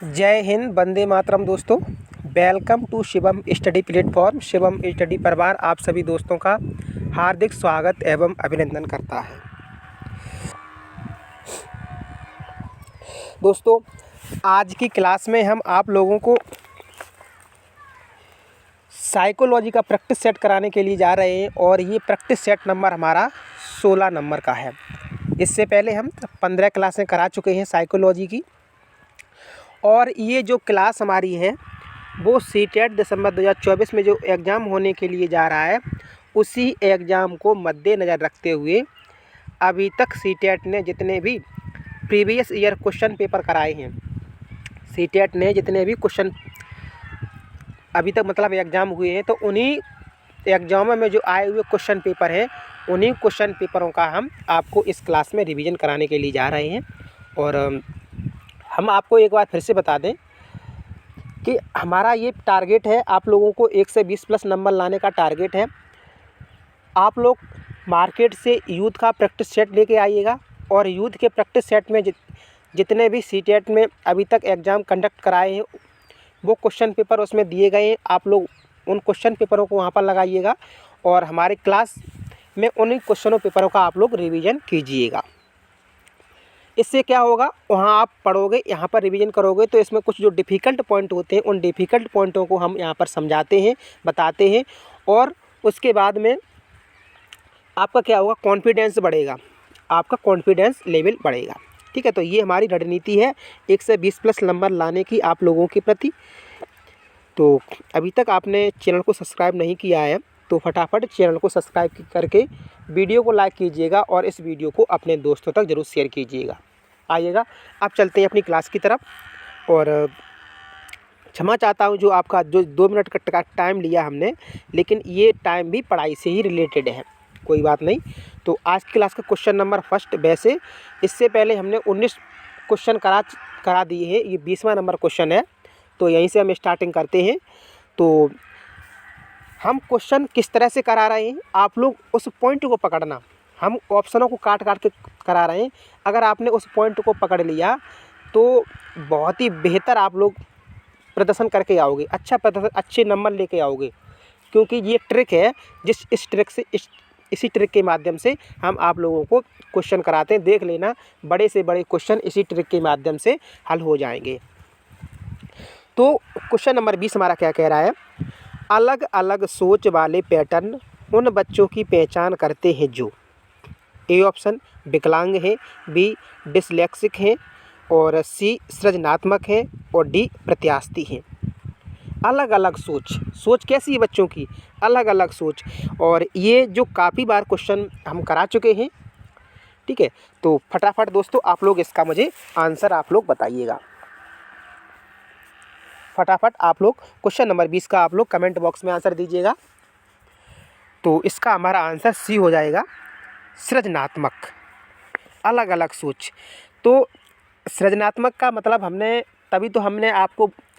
जय हिंद, वंदे मातरम दोस्तों। Welcome to Shivam study platform. Shivam study परिवार आप सभी दोस्तों का हार्दिक स्वागत एवं अभिनंदन करता है। दोस्तों, आज की क्लास में हम आप लोगों को साइकोलॉजी का प्रैक्टिस सेट कराने के लिए जा रहे हैं और ये प्रैक्टिस सेट नंबर हमारा 16 नंबर का है। इससे पहले हम 15 क्लासें करा चुके हैं साइकोलॉजी की, और ये जो क्लास हमारी है वो सीटेट दिसंबर 2024 में जो एग्ज़ाम होने के लिए जा रहा है, उसी एग्ज़ाम को मद्देनज़र रखते हुए अभी तक सीटेट ने जितने भी प्रीवियस ईयर क्वेश्चन पेपर कराए हैं, सीटेट ने जितने भी क्वेश्चन अभी तक मतलब एग्ज़ाम हुए हैं, तो उन्हीं एग्ज़ाम में जो आए हुए क्वेश्चन पेपर हैं, उन्हीं क्वेश्चन पेपरों का हम आपको इस क्लास में रिवीजन कराने के लिए जा रहे हैं। और हम आपको एक बार फिर से बता दें कि हमारा ये टारगेट है, आप लोगों को 1 से 20 प्लस नंबर लाने का टारगेट है। आप लोग मार्केट से यूथ का प्रैक्टिस सेट लेके आइएगा, और यूथ के प्रैक्टिस सेट में जितने भी सीटेट में अभी तक एग्ज़ाम कंडक्ट कराए हैं, वो क्वेश्चन पेपर उसमें दिए गए हैं। आप लोग उन क्वेश्चन पेपरों को वहाँ पर लगाइएगा और हमारे क्लास में उन्हीं क्वेश्चनों पेपरों का आप लोग रिवीजन कीजिएगा। इससे क्या होगा, वहाँ आप पढ़ोगे, यहाँ पर रिवीजन करोगे, तो इसमें कुछ जो डिफ़िकल्ट पॉइंट होते हैं, उन डिफ़िकल्ट पॉइंटों को हम यहाँ पर समझाते हैं, बताते हैं, और उसके बाद में आपका क्या होगा, कॉन्फिडेंस बढ़ेगा, आपका कॉन्फिडेंस लेवल बढ़ेगा। ठीक है, तो ये हमारी रणनीति है 1 से 20 प्लस नंबर लाने की आप लोगों के प्रति। तो अभी तक आपने चैनल को सब्सक्राइब नहीं किया है तो फटाफट चैनल को सब्सक्राइब करके वीडियो को लाइक कीजिएगा और इस वीडियो को अपने दोस्तों तक ज़रूर शेयर कीजिएगा। आइएगा, अब चलते हैं अपनी क्लास की तरफ। और क्षमा चाहता हूँ जो आपका जो 2 मिनट का टाइम लिया हमने, लेकिन ये टाइम भी पढ़ाई से ही रिलेटेड है, कोई बात नहीं। तो आज की क्लास का क्वेश्चन नंबर फर्स्ट, वैसे इससे पहले हमने 19 क्वेश्चन करा दिए हैं, ये 20वां नंबर क्वेश्चन है, तो यहीं से हम स्टार्टिंग करते हैं। तो हम क्वेश्चन किस तरह से करा रहे हैं, आप लोग उस पॉइंट को पकड़ना। हम ऑप्शनों को काट काट के करा रहे हैं। अगर आपने उस पॉइंट को पकड़ लिया तो बहुत ही बेहतर आप लोग प्रदर्शन करके आओगे, अच्छा प्रदर्शन, अच्छे नंबर लेके आओगे, क्योंकि ये ट्रिक है, इस ट्रिक से इसी ट्रिक के माध्यम से हम आप लोगों को क्वेश्चन कराते हैं। देख लेना, बड़े से बड़े क्वेश्चन इसी ट्रिक के माध्यम से हल हो जाएंगे। तो क्वेश्चन नंबर 20 हमारा क्या कह रहा है, अलग अलग सोच वाले पैटर्न उन बच्चों की पहचान करते हैं जो ए ऑप्शन विकलांग है, बी डिसलेक्सिक हैं, और सी सृजनात्मक हैं, और डी प्रत्यास्थी हैं। अलग अलग सोच कैसी है बच्चों की, अलग अलग सोच। और ये जो काफ़ी बार क्वेश्चन हम करा चुके हैं। ठीक है, तो फटाफट दोस्तों आप लोग इसका मुझे आंसर आप लोग बताइएगा। फटाफट आप लोग क्वेश्चन नंबर 20 का आप लोग कमेंट बॉक्स में आंसर दीजिएगा। तो इसका हमारा आंसर सी हो जाएगा, सृजनात्मक, अलग अलग सोच। तो सृजनात्मक का मतलब हमने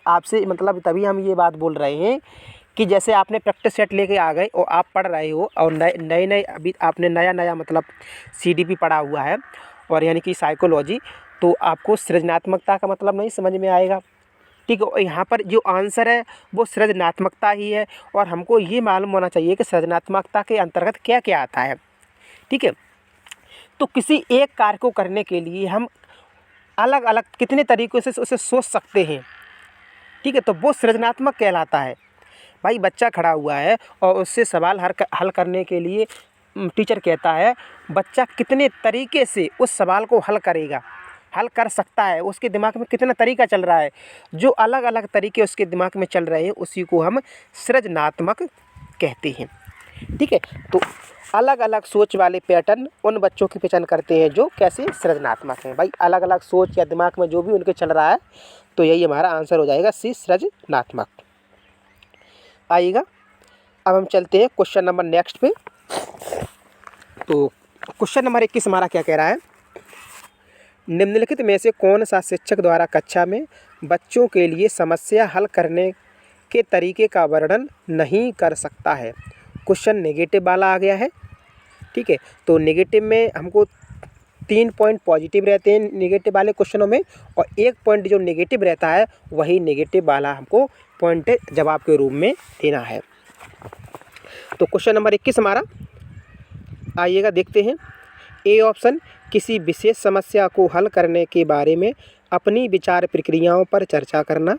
आपसे मतलब तभी हम ये बात बोल रहे हैं कि जैसे आपने प्रैक्टिस सेट लेके आ गए और आप पढ़ रहे हो, और नए अभी आपने नया मतलब CDP पढ़ा हुआ है, और यानी कि साइकोलॉजी, तो आपको सृजनात्मकता का मतलब नहीं समझ में आएगा। ठीक है, यहाँ पर जो आंसर है वो सृजनात्मकता ही है, और हमको ये मालूम होना चाहिए कि सृजनात्मकता के अंतर्गत क्या क्या आता है। ठीक है, तो किसी एक कार्य को करने के लिए हम अलग अलग कितने तरीक़ों से उसे सोच सकते हैं। ठीक है, तो वो सृजनात्मक कहलाता है। भाई, बच्चा खड़ा हुआ है और उससे सवाल हल करने के लिए टीचर कहता है, बच्चा कितने तरीके से उस सवाल को हल कर सकता है, उसके दिमाग में कितना तरीका चल रहा है, जो अलग अलग तरीके उसके दिमाग में चल रहे हैं, उसी को हम सृजनात्मक कहते हैं। ठीक है, तो अलग अलग सोच वाले पैटर्न उन बच्चों की पहचान करते हैं जो कैसे सृजनात्मक हैं। भाई, अलग अलग सोच या दिमाग में जो भी उनके चल रहा है, तो यही हमारा आंसर हो जाएगा, सी सृजनात्मक। आइएगा, अब हम चलते हैं क्वेश्चन नंबर नेक्स्ट पे। तो क्वेश्चन नंबर 21 हमारा क्या कह रहा है, निम्नलिखित में से कौन सा शिक्षक द्वारा कक्षा में बच्चों के लिए समस्या हल करने के तरीके का वर्णन नहीं कर सकता है। क्वेश्चन नेगेटिव वाला आ गया है। ठीक है, तो नेगेटिव में हमको 3 पॉइंट पॉजिटिव रहते हैं नेगेटिव वाले क्वेश्चनों में, और 1 पॉइंट जो नेगेटिव रहता है वही नेगेटिव वाला हमको पॉइंट जवाब के रूप में देना है। तो क्वेश्चन नंबर 21 हमारा, आइएगा देखते हैं। ए ऑप्शन, किसी विशेष समस्या को हल करने के बारे में अपनी विचार प्रक्रियाओं पर चर्चा करना।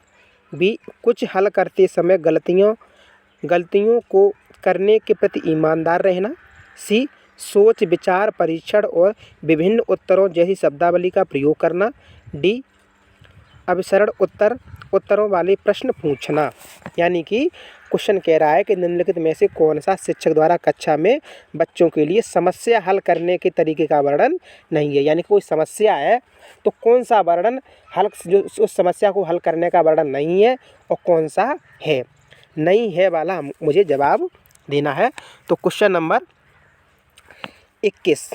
बी, कुछ हल करते समय गलतियों को करने के प्रति ईमानदार रहना। सी, सोच विचार परीक्षण और विभिन्न उत्तरों जैसी शब्दावली का प्रयोग करना। डी, अभिसरण उत्तरों वाले प्रश्न पूछना। यानी कि क्वेश्चन कह रहा है कि निम्नलिखित में से कौन सा शिक्षक द्वारा कक्षा में बच्चों के लिए समस्या हल करने के तरीके का वर्णन नहीं है। यानी कोई समस्या है तो कौन सा वर्णन जो उस समस्या को हल करने का वर्णन नहीं है और कौन सा है, नहीं है वाला मुझे जवाब देना है। तो क्वेश्चन नंबर 21,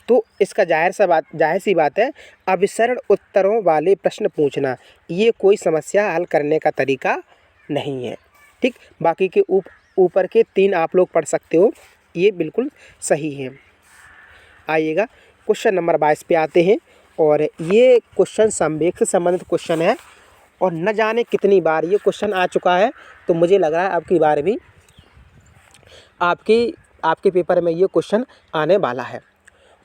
तो इसका जाहिर सी बात है, अभिसरण उत्तरों वाले प्रश्न पूछना ये कोई समस्या हल करने का तरीका नहीं है। ठीक, बाकी के ऊपर के 3 आप लोग पढ़ सकते हो, ये बिल्कुल सही है। आइएगा क्वेश्चन नंबर 22 पे आते हैं, और ये क्वेश्चन संवेग से संबंधित क्वेश्चन है, और न जाने कितनी बार ये क्वेश्चन आ चुका है, तो मुझे लग रहा है अब की बार भी आपके पेपर में ये क्वेश्चन आने वाला है।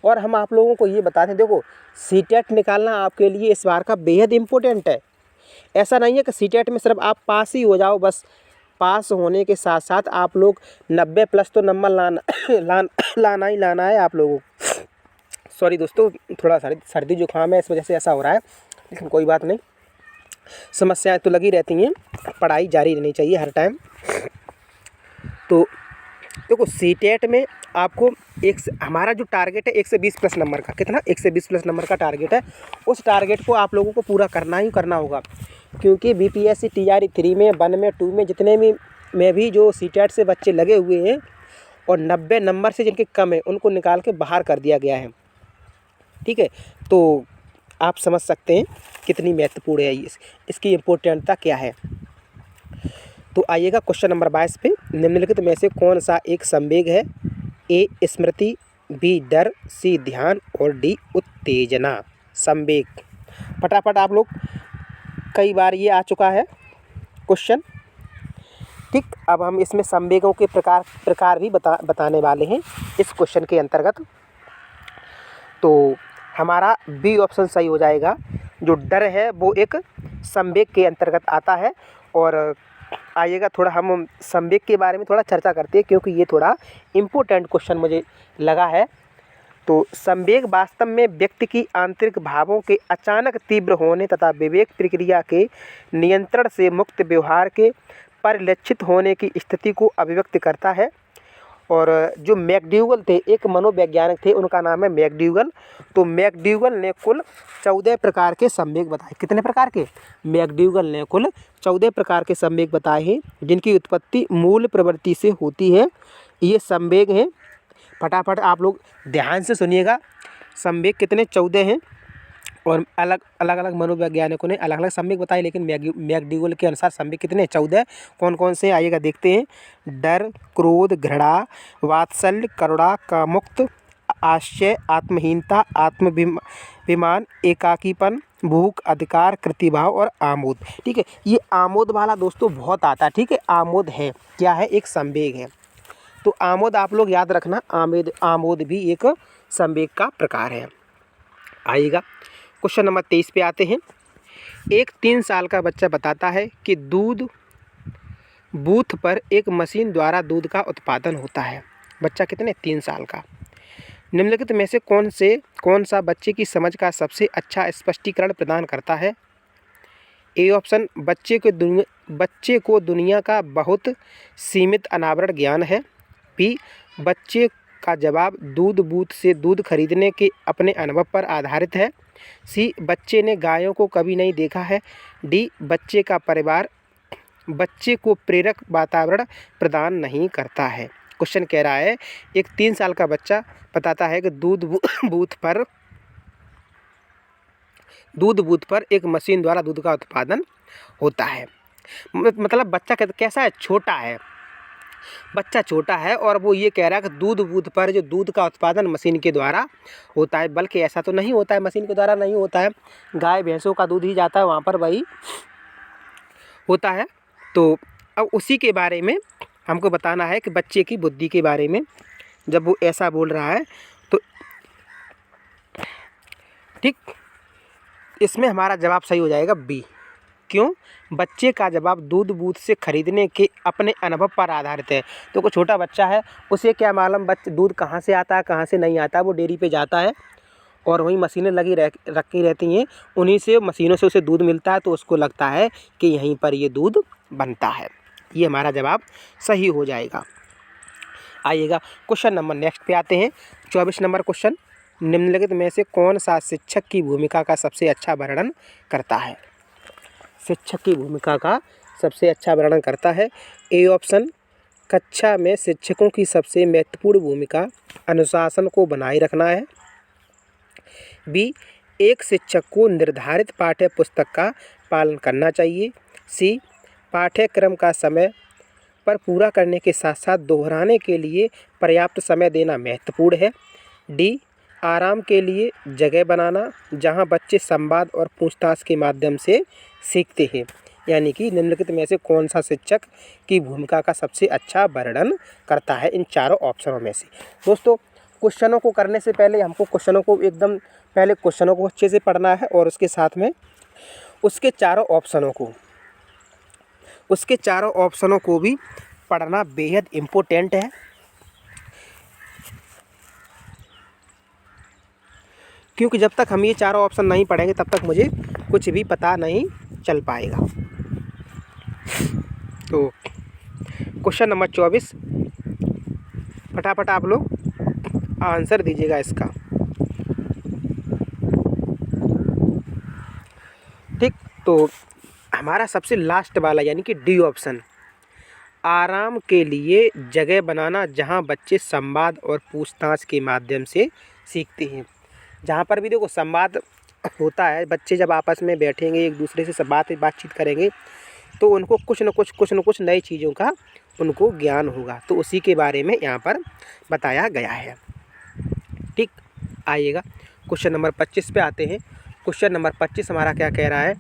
और हम आप लोगों को ये बताते हैं, देखो सीटेट निकालना आपके लिए इस बार का बेहद इम्पोर्टेंट है। ऐसा नहीं है कि सीटेट में सिर्फ आप पास ही हो जाओ, बस पास होने के साथ साथ आप लोग 90+ तो नंबर लाना ही लाना है आप लोगों को। सॉरी दोस्तों, थोड़ा सर्दी जुकाम है, इस वजह से ऐसा हो रहा है, लेकिन कोई बात नहीं, समस्याएं तो लगी रहती हैं, पढ़ाई जारी रहनी चाहिए हर टाइम। तो देखो सीटेट में आपको हमारा जो टारगेट है 120+ नंबर का, कितना 120+ नंबर का टारगेट है। उस टारगेट को आप लोगों को पूरा करना ही करना होगा, क्योंकि बीपीएससी टीआरई 3 में 1 में 2 में जितने में भी जो सीटेट से बच्चे लगे हुए हैं और 90 नंबर से जिनके कम है उनको निकाल के बाहर कर दिया गया है। ठीक है, तो आप समझ सकते हैं कितनी महत्वपूर्ण है इसकी इम्पोर्टेंटता क्या है। तो आइएगा क्वेश्चन नंबर 22 पे, निम्नलिखित में से कौन सा एक संवेग है? ए स्मृति, बी डर, सी ध्यान और डी उत्तेजना। संवेग फटाफट आप लोग, कई बार ये आ चुका है क्वेश्चन। ठीक, अब हम इसमें संवेगों के प्रकार भी बताने वाले हैं इस क्वेश्चन के अंतर्गत। तो हमारा बी ऑप्शन सही हो जाएगा। जो डर है वो एक संवेग के अंतर्गत आता है। और आइएगा थोड़ा हम संवेग के बारे में थोड़ा चर्चा करते हैं, क्योंकि ये थोड़ा इम्पोर्टेंट क्वेश्चन मुझे लगा है। तो संवेग वास्तव में व्यक्ति की आंतरिक भावों के अचानक तीव्र होने तथा विवेक प्रक्रिया के नियंत्रण से मुक्त व्यवहार के परिलक्षित होने की स्थिति को अभिव्यक्त करता है। और जो मैकडूगल थे, एक मनोवैज्ञानिक थे, उनका नाम है मैकडूगल। तो मैकडूगल ने कुल 14 प्रकार के संवेग बताए। कितने प्रकार के? मैकडूगल ने कुल 14 प्रकार के संवेग बताए हैं, जिनकी उत्पत्ति मूल प्रवृत्ति से होती है। ये संवेग हैं, फटाफट आप लोग ध्यान से सुनिएगा। संवेग कितने? 14 हैं, और अलग अलग मनोवैज्ञानिकों ने अलग अलग संवेग बताए, लेकिन मैकडूगल के अनुसार संवेग कितने? 14। कौन कौन से? आइएगा देखते हैं। डर, क्रोध, घृणा, वात्सल्य, करुणा, कामुक्त, आश्चर्य, आत्महीनता, आत्माभिमान, एकाकीपन, भूख, अधिकार, कृतिभाव और आमोद। ठीक है, ये आमोद वाला दोस्तों बहुत आता है। ठीक है, आमोद है, क्या है? एक संवेग है। तो आमोद आप लोग याद रखना, आमोद भी एक संवेग का प्रकार है। आइएगा क्वेश्चन नंबर 23 पे आते हैं। एक 3 साल का बच्चा बताता है कि दूध बूथ पर एक मशीन द्वारा दूध का उत्पादन होता है। बच्चा कितने? 3 साल का। निम्नलिखित में से कौन सा बच्चे की समझ का सबसे अच्छा स्पष्टीकरण प्रदान करता है? ए ऑप्शन, बच्चे को दुनिया का बहुत सीमित अनावरण ज्ञान है। बी, बच्चे का जवाब दूध बूथ से दूध खरीदने के अपने अनुभव पर आधारित है। सी, बच्चे ने गायों को कभी नहीं देखा है। डी, बच्चे का परिवार बच्चे को प्रेरक वातावरण प्रदान नहीं करता है। क्वेश्चन कह रहा है, एक 3 साल का बच्चा बताता है कि दूध बूथ पर एक मशीन द्वारा दूध का उत्पादन होता है। मतलब बच्चा कैसा है? छोटा है। बच्चा छोटा है और वो ये कह रहा है कि दूध बूथ पर जो दूध का उत्पादन मशीन के द्वारा होता है, बल्कि ऐसा तो नहीं होता है, मशीन के द्वारा नहीं होता है, गाय भैंसों का दूध ही जाता है वहाँ पर वही होता है। तो अब उसी के बारे में हमको बताना है कि बच्चे की बुद्धि के बारे में जब वो ऐसा बोल रहा है तो ठीक, इसमें हमारा जवाब सही हो जाएगा बी। क्यों? बच्चे का जवाब दूध बूथ से खरीदने के अपने अनुभव पर आधारित है। तो कोई छोटा बच्चा है, उसे क्या मालूम दूध कहाँ से आता है कहाँ से नहीं आता। वो डेयरी पे जाता है और वहीं मशीनें लगी रखी रहती हैं, उन्हीं से मशीनों से उसे दूध मिलता है, तो उसको लगता है कि यहीं पर ये दूध बनता है। ये हमारा जवाब सही हो जाएगा। आइएगा क्वेश्चन नंबर नेक्स्ट पे आते हैं। 24 नंबर क्वेश्चन, निम्नलिखित में से कौन सा शिक्षक की भूमिका का सबसे अच्छा वर्णन करता है? शिक्षक की भूमिका का सबसे अच्छा वर्णन करता है। ए ऑप्शन, कक्षा में शिक्षकों की सबसे महत्वपूर्ण भूमिका अनुशासन को बनाए रखना है। बी, एक शिक्षक को निर्धारित पाठ्य पुस्तक का पालन करना चाहिए। सी, पाठ्यक्रम का समय पर पूरा करने के साथ साथ दोहराने के लिए पर्याप्त समय देना महत्वपूर्ण है। डी, आराम के लिए जगह बनाना जहां बच्चे संवाद और पूछताछ के माध्यम से सीखते हैं। यानी कि निम्नलिखित में से कौन सा शिक्षक की भूमिका का सबसे अच्छा वर्णन करता है इन चारों ऑप्शनों में से। दोस्तों, क्वेश्चनों को करने से पहले हमको क्वेश्चनों को अच्छे से पढ़ना है और उसके साथ में उसके चारों ऑप्शनों को भी पढ़ना बेहद इम्पोर्टेंट है। क्योंकि जब तक हम ये चारों ऑप्शन नहीं पढ़ेंगे तब तक मुझे कुछ भी पता नहीं चल पाएगा। तो क्वेश्चन नंबर 24, फटाफट आप लोग आंसर दीजिएगा इसका। ठीक, तो हमारा सबसे लास्ट वाला यानी कि डी ऑप्शन, आराम के लिए जगह बनाना जहां बच्चे संवाद और पूछताछ के माध्यम से सीखते हैं। जहाँ पर भी देखो संवाद होता है, बच्चे जब आपस में बैठेंगे एक दूसरे से बातचीत करेंगे तो उनको कुछ न कुछ नई चीज़ों का उनको ज्ञान होगा। तो उसी के बारे में यहाँ पर बताया गया है। ठीक, आइएगा क्वेश्चन नंबर 25 पे आते हैं। क्वेश्चन नंबर 25 हमारा क्या कह रहा है,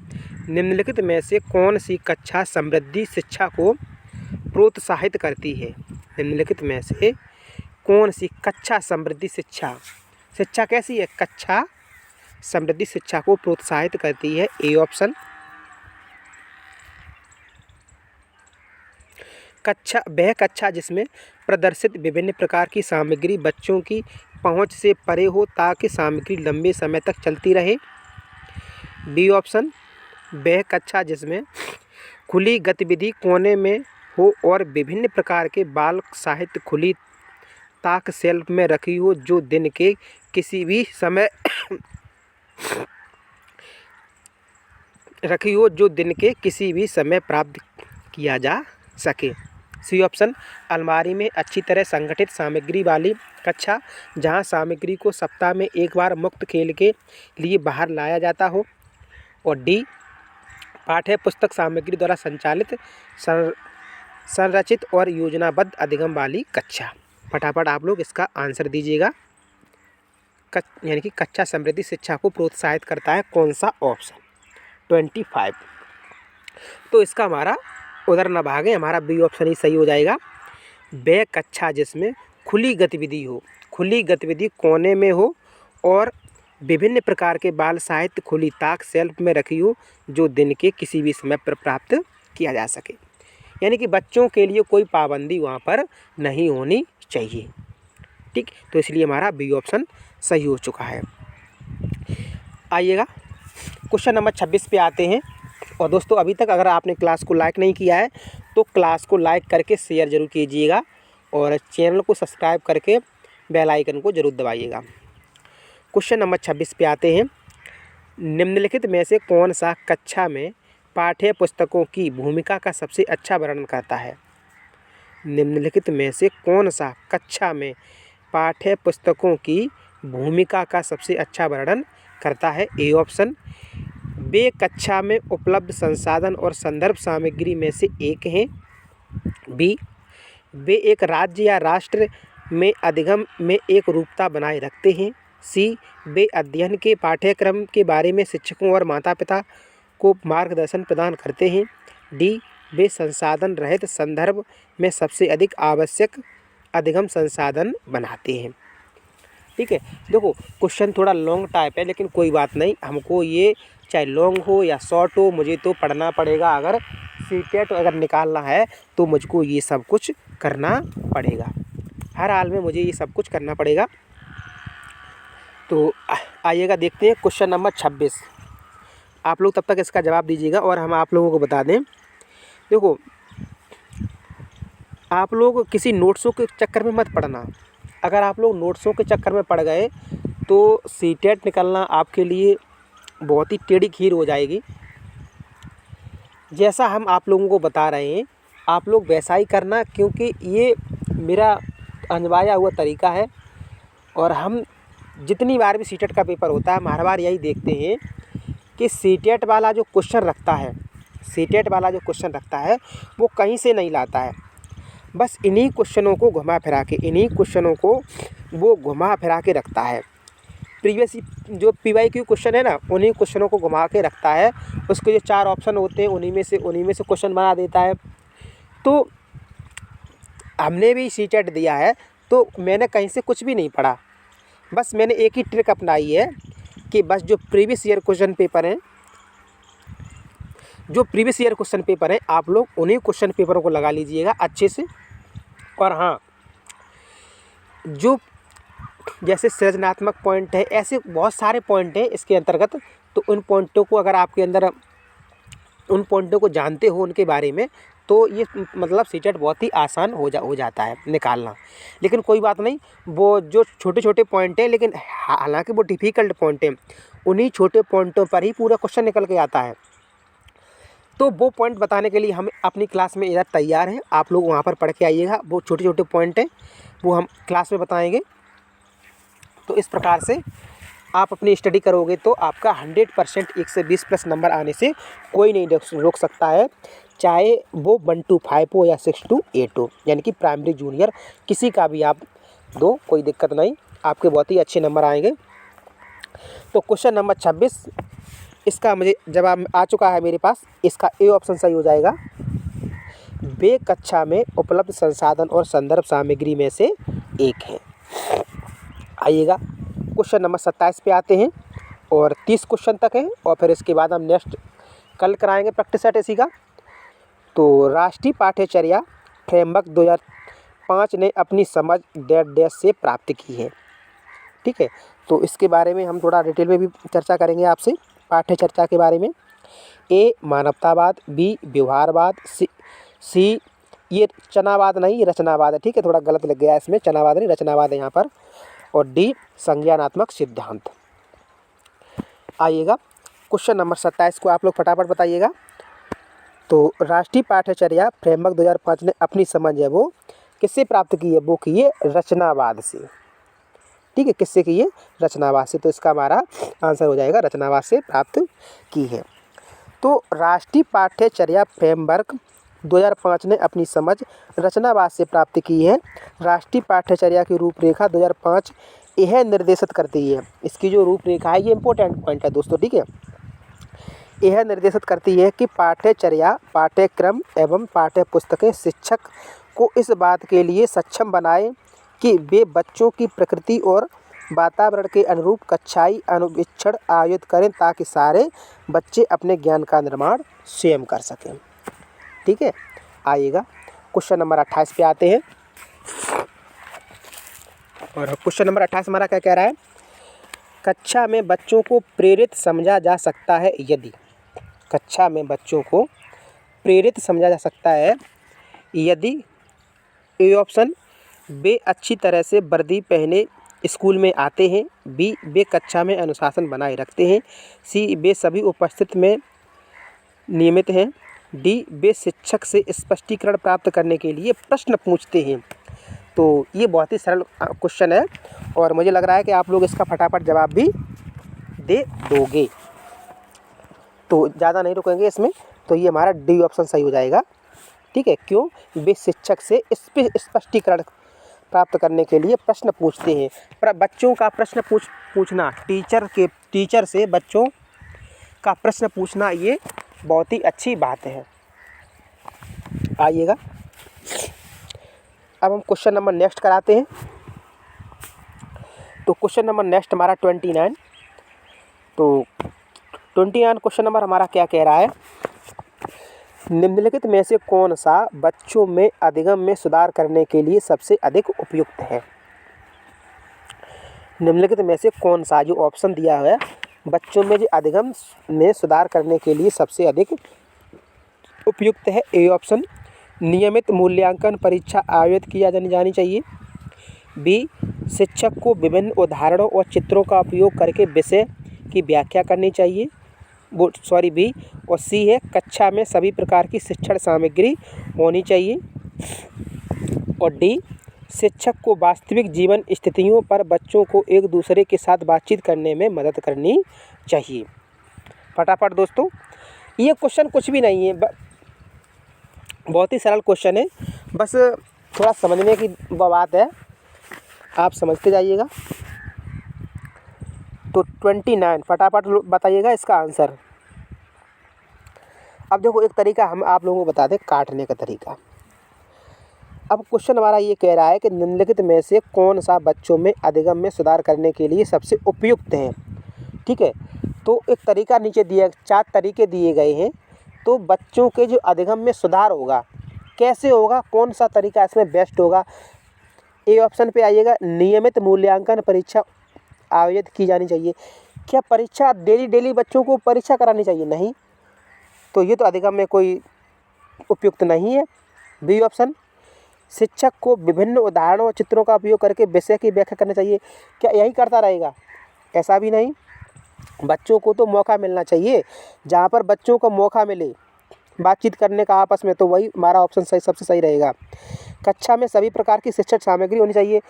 निम्नलिखित में से कौन सी कक्षा समृद्धि शिक्षा को प्रोत्साहित करती है? निम्नलिखित में से कौन सी कक्षा समृद्धि शिक्षा कैसी है? कक्षा समृद्धि शिक्षा को प्रोत्साहित करती है। ए ऑप्शन, वह कक्षा जिसमें प्रदर्शित विभिन्न प्रकार की सामग्री बच्चों की पहुंच से परे हो ताकि सामग्री लंबे समय तक चलती रहे। बी ऑप्शन, वह कक्षा जिसमें खुली गतिविधि कोने में हो और विभिन्न प्रकार के बाल साहित्य खुली ताक शेल्फ में रखी हो जो दिन के किसी भी समय प्राप्त किया जा सके। सी ऑप्शन, अलमारी में अच्छी तरह संगठित सामग्री वाली कक्षा जहां सामग्री को सप्ताह में एक बार मुक्त खेल के लिए बाहर लाया जाता हो। और डी, पाठ्य पुस्तक सामग्री द्वारा संचालित संरचित और योजनाबद्ध अधिगम वाली कक्षा। फटाफट आप लोग इसका आंसर दीजिएगा। यानी कि कक्षा समृद्धि शिक्षा को प्रोत्साहित करता है कौन सा ऑप्शन? 25। तो इसका हमारा उधर न भागे, हमारा बी ऑप्शन ही सही हो जाएगा। वह कक्षा जिसमें खुली गतिविधि कोने में हो और विभिन्न प्रकार के बाल साहित्य खुली ताक शेल्फ में रखी हो जो दिन के किसी भी समय पर प्राप्त किया जा सके। यानी कि बच्चों के लिए कोई पाबंदी वहाँ पर नहीं होनी चाहिए। ठीक, तो इसलिए हमारा बी ऑप्शन सही हो चुका है। आइएगा क्वेश्चन नंबर 26 पे आते हैं। और दोस्तों, अभी तक अगर आपने क्लास को लाइक नहीं किया है तो क्लास को लाइक करके शेयर ज़रूर कीजिएगा और चैनल को सब्सक्राइब करके बेल आइकन को ज़रूर दबाइएगा। क्वेश्चन नंबर 26 पे आते हैं। निम्नलिखित में से कौन सा कक्षा में पाठ्य पुस्तकों की भूमिका का सबसे अच्छा वर्णन करता है? निम्नलिखित में से कौन सा कक्षा में पाठ्य पुस्तकों की भूमिका का सबसे अच्छा वर्णन करता है? ए ऑप्शन, वे कक्षा में उपलब्ध संसाधन और संदर्भ सामग्री में से एक हैं। बी, वे एक राज्य या राष्ट्र में अधिगम में एक रूपता बनाए रखते हैं। सी, वे अध्ययन के पाठ्यक्रम के बारे में शिक्षकों और माता पिता को मार्गदर्शन प्रदान करते हैं। डी, वे संसाधन रहित संदर्भ में सबसे अधिक आवश्यक अधिगम संसाधन बनाते हैं। ठीक है, देखो क्वेश्चन थोड़ा लॉन्ग टाइप है, लेकिन कोई बात नहीं, हमको ये चाहे लॉन्ग हो या शॉर्ट हो मुझे तो पढ़ना पड़ेगा। अगर सीटेट अगर निकालना है तो मुझको ये सब कुछ करना पड़ेगा, हर हाल में मुझे ये सब कुछ करना पड़ेगा। तो आइएगा देखते हैं क्वेश्चन नंबर 26। आप लोग तब तक इसका जवाब दीजिएगा और हम आप लोगों को बता दें। देखो, आप लोग किसी नोट्सों के चक्कर में मत पड़ना। अगर आप लोग नोट्सों के चक्कर में पड़ गए तो सीटेट निकलना आपके लिए बहुत ही टेढ़ी खीर हो जाएगी। जैसा हम आप लोगों को बता रहे हैं आप लोग वैसा ही करना, क्योंकि ये मेरा आजमाया हुआ तरीका है। और हम जितनी बार भी सीटेट का पेपर होता है हम हर बार यही देखते हैं कि सीटेट वाला जो क्वेश्चन रखता है, सीटेट वाला जो क्वेश्चन रखता है वो कहीं से नहीं लाता है। बस इन्हीं क्वेश्चनों को घुमा फिरा के, इन्हीं क्वेश्चनों को वो घुमा फिरा के रखता है। प्रीवियस जो PYQ क्वेश्चन है ना, उन्हीं क्वेश्चनों को घुमा के रखता है। उसके जो 4 ऑप्शन होते हैं उन्हीं में से क्वेश्चन बना देता है। तो हमने भी सीटेट दिया है तो मैंने कहीं से कुछ भी नहीं पढ़ा, बस मैंने एक ही ट्रिक अपनाई है कि बस जो प्रीवियस ईयर क्वेश्चन पेपर हैं, जो प्रीवियस ईयर क्वेश्चन पेपर हैं आप लोग उन्हीं क्वेश्चन पेपरों को लगा लीजिएगा अच्छे से। और हाँ, जो जैसे सृजनात्मक पॉइंट है, ऐसे बहुत सारे पॉइंट हैं इसके अंतर्गत, तो उन पॉइंटों को अगर आपके अंदर उन पॉइंटों को जानते हो उनके बारे में, तो ये मतलब सीटेट बहुत ही आसान हो जाता है निकालना। लेकिन कोई बात नहीं, वो जो छोटे छोटे पॉइंट हैं, लेकिन हालांकि वो डिफ़िकल्ट पॉइंट हैं, उन्हीं छोटे पॉइंटों पर ही पूरा क्वेश्चन निकल के आता है। तो वो पॉइंट बताने के लिए हम अपनी क्लास में इधर तैयार हैं, आप लोग वहाँ पर पढ़ के आइएगा। वो छोटे छोटे पॉइंट हैं वो हम क्लास में बताएंगे। तो इस प्रकार से आप अपनी स्टडी करोगे तो आपका 100% 120 प्लस नंबर आने से कोई नहीं रोक सकता है, चाहे वो 1 to 5 हो या 6 to 8 हो, यानी कि प्राइमरी जूनियर किसी का भी आप दो, कोई दिक्कत नहीं, आपके बहुत ही अच्छे नंबर आएंगे। तो क्वेश्चन नंबर 26 इसका मुझे जवाब आ चुका है मेरे पास। इसका ए ऑप्शन सही हो जाएगा। वे कक्षा में उपलब्ध संसाधन और संदर्भ सामग्री में से एक है। आइएगा क्वेश्चन नंबर 27 पे आते हैं और 30 क्वेश्चन तक हैं, और फिर इसके बाद हम नेक्स्ट कल कराएंगे प्रैक्टिस सेट इसी का। तो राष्ट्रीय पाठ्यचर्या फ्रेमवर्क 2005 ने अपनी समझ डैश से प्राप्त की है। ठीक है, तो इसके बारे में हम थोड़ा डिटेल में भी चर्चा करेंगे आपसे पाठ्यचर्या के बारे में। ए मानवतावाद, बी व्यवहारवाद, सी ये चनावाद नहीं, ये रचनावाद है। ठीक है, थोड़ा गलत लग गया इसमें, चनावाद नहीं रचनावाद है यहाँ पर। और डी संज्ञानात्मक सिद्धांत। आइएगा क्वेश्चन नंबर 27 को आप लोग फटाफट बताइएगा। तो राष्ट्रीय पाठ्यचर्या फ्रेमवर्क 2005 ने अपनी समझ है वो किससे प्राप्त की है? वो की है रचनावाद से। ठीक है, किससे की है? रचनावाद से। तो इसका हमारा आंसर हो जाएगा रचनावाद से प्राप्त की है। तो राष्ट्रीय पाठ्यचर्या फ्रेमवर्क 2005 ने अपनी समझ रचनावाद से प्राप्त की है। राष्ट्रीय पाठ्यचर्या की रूपरेखा 2005 यह निर्देशित करती है। इसकी जो रूपरेखा है ये इंपॉर्टेंट पॉइंट है दोस्तों। ठीक है, यह निर्देशित करती है कि पाठ्यचर्या, पाठ्यक्रम एवं पाठ्य पुस्तकें शिक्षक को इस बात के लिए सक्षम बनाए कि वे बच्चों की प्रकृति और वातावरण के अनुरूप कक्षाई अनुवीक्षण आयोजित करें ताकि सारे बच्चे अपने ज्ञान का निर्माण स्वयं कर सकें। ठीक है, आइएगा क्वेश्चन नंबर 28 पे आते हैं। और क्वेश्चन नंबर 28 हमारा क्या कह रहा है? कक्षा में बच्चों को प्रेरित समझा जा सकता है यदि, कक्षा में बच्चों को प्रेरित समझा जा सकता है यदि ए ऑप्शन वे अच्छी तरह से वर्दी पहने स्कूल में आते हैं, बी वे कक्षा में अनुशासन बनाए रखते हैं, सी वे सभी उपस्थित में नियमित हैं, डी वे शिक्षक से स्पष्टीकरण प्राप्त करने के लिए प्रश्न पूछते हैं। तो ये बहुत ही सरल क्वेश्चन है और मुझे लग रहा है कि आप लोग इसका फटाफट जवाब भी दे दोगे। तो ज़्यादा नहीं रुकेंगे इसमें, तो ये हमारा डी ऑप्शन सही हो जाएगा। ठीक है, क्यों? वे शिक्षक से स्पष्टीकरण प्राप्त करने के लिए प्रश्न पूछते हैं। पर बच्चों का प्रश्न पूछना, टीचर से बच्चों का प्रश्न पूछना, ये बहुत ही अच्छी बात है। आइएगा, अब हम क्वेश्चन नंबर नेक्स्ट कराते हैं। तो क्वेश्चन नंबर नेक्स्ट हमारा 29। तो 29 क्वेश्चन नंबर हमारा क्या कह रहा है? निम्नलिखित में से कौन सा बच्चों में अधिगम में सुधार करने के लिए सबसे अधिक उपयुक्त है? निम्नलिखित में से कौन सा, जो ऑप्शन दिया है, बच्चों में जो अधिगम में सुधार करने के लिए सबसे अधिक उपयुक्त है? ए ऑप्शन, नियमित मूल्यांकन परीक्षा आयोजित किया जानी चाहिए। बी, शिक्षक को विभिन्न उदाहरणों और चित्रों का उपयोग करके विषय की व्याख्या करनी चाहिए। बी। और सी है, कक्षा में सभी प्रकार की शिक्षण सामग्री होनी चाहिए। और डी, शिक्षक को वास्तविक जीवन स्थितियों पर बच्चों को एक दूसरे के साथ बातचीत करने में मदद करनी चाहिए। फटाफट दोस्तों, ये क्वेश्चन कुछ भी नहीं है, बहुत ही सरल क्वेश्चन है, बस थोड़ा समझने की बात है, आप समझते जाइएगा। तो 29 फटाफट बताइएगा इसका आंसर। अब देखो, एक तरीका हम आप लोगों को बता दें काटने का तरीका। अब क्वेश्चन हमारा ये कह रहा है कि निम्नलिखित में से कौन सा बच्चों में अधिगम में सुधार करने के लिए सबसे उपयुक्त है। ठीक है, तो एक तरीका नीचे दिया, 4 तरीके दिए गए हैं। तो बच्चों के जो अधिगम में सुधार होगा, कैसे होगा, कौन सा तरीका इसमें बेस्ट होगा? ए ऑप्शन पे आइएगा, नियमित मूल्यांकन परीक्षा आयोजित की जानी चाहिए। क्या परीक्षा डेली बच्चों को परीक्षा करानी चाहिए? नहीं, तो ये तो अधिगम में कोई उपयुक्त नहीं है। बी ऑप्शन, शिक्षक को विभिन्न उदाहरणों और चित्रों का उपयोग करके विषय की व्याख्या करनी चाहिए। क्या यही करता रहेगा? ऐसा भी नहीं, बच्चों को तो मौका मिलना चाहिए, जहाँ पर बच्चों को मौका मिले बातचीत करने का आपस में, तो वही हमारा ऑप्शन सबसे सही रहेगा। कक्षा में सभी प्रकार की शिक्षण सामग्री होनी चाहिए।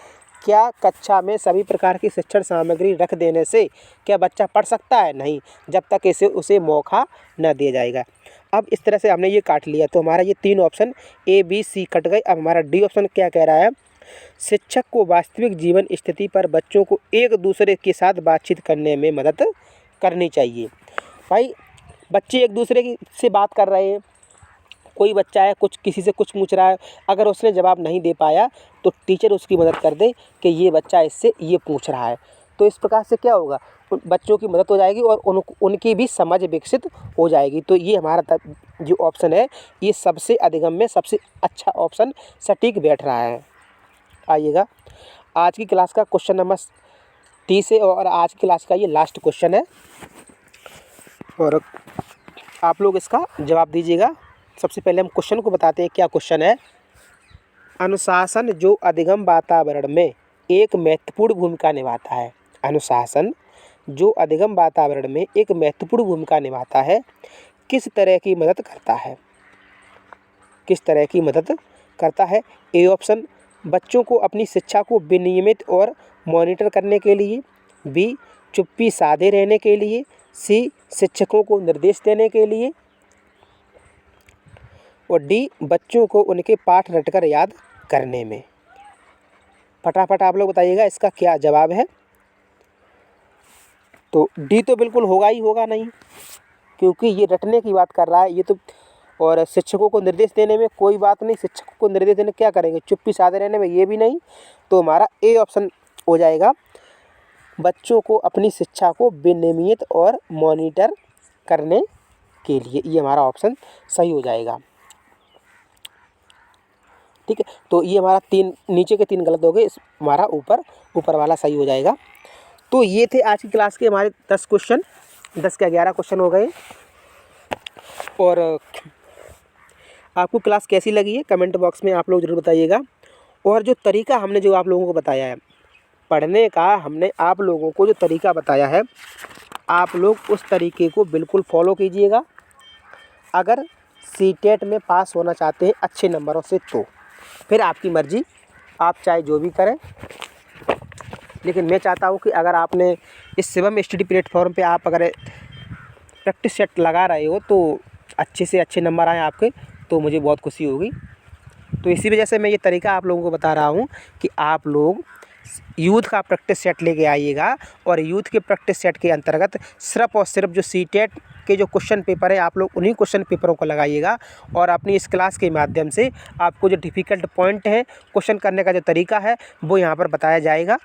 क्या कक्षा में सभी प्रकार की शिक्षण सामग्री रख देने से क्या बच्चा पढ़ सकता है? नहीं, जब तक उसे मौका न दिया जाएगा। अब इस तरह से हमने ये काट लिया, तो हमारा ये 3 option A B C cut गए। अब हमारा डी ऑप्शन क्या कह रहा है? शिक्षक को वास्तविक जीवन स्थिति पर बच्चों को एक दूसरे के साथ बातचीत करने में मदद करनी चाहिए। भाई, बच्चे एक दूसरे से बात कर रहे हैं, कोई बच्चा है किसी से कुछ पूछ रहा है, अगर उसने जवाब नहीं दे पाया तो टीचर उसकी मदद कर दे कि ये बच्चा इससे ये पूछ रहा है। तो इस प्रकार से क्या होगा, बच्चों की मदद हो जाएगी और उनकी भी समझ विकसित हो जाएगी। तो ये हमारा जो ऑप्शन है, ये सबसे अधिगम में सबसे अच्छा ऑप्शन सटीक बैठ रहा है। आइएगा, आज की क्लास का क्वेश्चन नंबर 30 है और आज की क्लास का ये लास्ट क्वेश्चन है और आप लोग इसका जवाब दीजिएगा। सबसे पहले हम क्वेश्चन को बताते हैं, क्या क्वेश्चन है? अनुशासन जो अधिगम वातावरण में एक महत्वपूर्ण भूमिका निभाता है। अनुशासन जो अधिगम वातावरण में एक महत्वपूर्ण भूमिका निभाता है, किस तरह की मदद करता है? किस तरह की मदद करता है? ए ऑप्शन, बच्चों को अपनी शिक्षा को विनियमित और मॉनिटर करने के लिए। बी, चुप्पी साधे रहने के लिए। सी, शिक्षकों को निर्देश देने के लिए। और डी, बच्चों को उनके पाठ रटकर याद करने में। फटाफट आप लोग बताइएगा इसका क्या जवाब है। तो डी तो बिल्कुल होगा ही होगा नहीं, क्योंकि ये रटने की बात कर रहा है ये तो, और शिक्षकों को निर्देश देने में कोई बात नहीं, शिक्षकों को निर्देश देने क्या करेंगे, चुप्पी साधे रहने में, ये भी नहीं। तो हमारा ए ऑप्शन हो जाएगा, बच्चों को अपनी शिक्षा को विनियमित और मॉनिटर करने के लिए, ये हमारा ऑप्शन सही हो जाएगा। ठीक है, तो ये हमारा 3 नीचे के 3 गलत हो गए, हमारा ऊपर वाला सही हो जाएगा। तो ये थे आज की क्लास के हमारे 10 क्वेश्चन, 10 के 11 क्वेश्चन हो गए। और आपको क्लास कैसी लगी है कमेंट बॉक्स में आप लोग ज़रूर बताइएगा। और जो तरीका हमने जो आप लोगों को बताया है पढ़ने का, हमने आप लोगों को जो तरीका बताया है, आप लोग उस तरीके को बिल्कुल फॉलो कीजिएगा। अगर सीटेट में पास होना चाहते हैं अच्छे नंबरों से, तो फिर आपकी मर्ज़ी, आप चाहे जो भी करें। लेकिन मैं चाहता हूँ कि अगर आपने इस शिवम स्टडी प्लेटफॉर्म पे आप अगर प्रैक्टिस सेट लगा रहे हो तो अच्छे से अच्छे नंबर आए आपके, तो मुझे बहुत खुशी होगी। तो इसी वजह से मैं ये तरीका आप लोगों को बता रहा हूँ कि आप लोग यूथ का प्रैक्टिस सेट लेके आइएगा और यूथ के प्रैक्टिस सेट के अंतर्गत सिर्फ और सिर्फ जो सीटेट के जो क्वेश्चन पेपर है आप लोग उन्हीं क्वेश्चन पेपरों को लगाइएगा और अपनी इस क्लास के माध्यम से आपको जो डिफ़िकल्ट पॉइंट है क्वेश्चन करने का जो तरीका है वो यहाँ पर बताया जाएगा।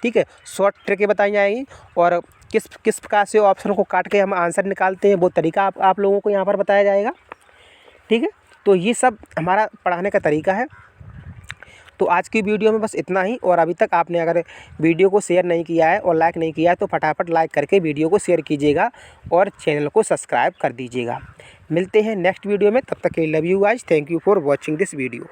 ठीक है, शॉर्ट ट्रिकें बताई जाएंगी और किस प्रकार से ऑप्शन को काट के हम आंसर निकालते हैं वो तरीका आप लोगों को यहाँ पर बताया जाएगा। ठीक है, तो ये सब हमारा पढ़ाने का तरीका है। तो आज की वीडियो में बस इतना ही। और अभी तक आपने अगर वीडियो को शेयर नहीं किया है और लाइक नहीं किया है तो फटाफट लाइक करके वीडियो को शेयर कीजिएगा और चैनल को सब्सक्राइब कर दीजिएगा। मिलते हैं नेक्स्ट वीडियो में, तब तक के लिए love you guys, thank you for watching this video.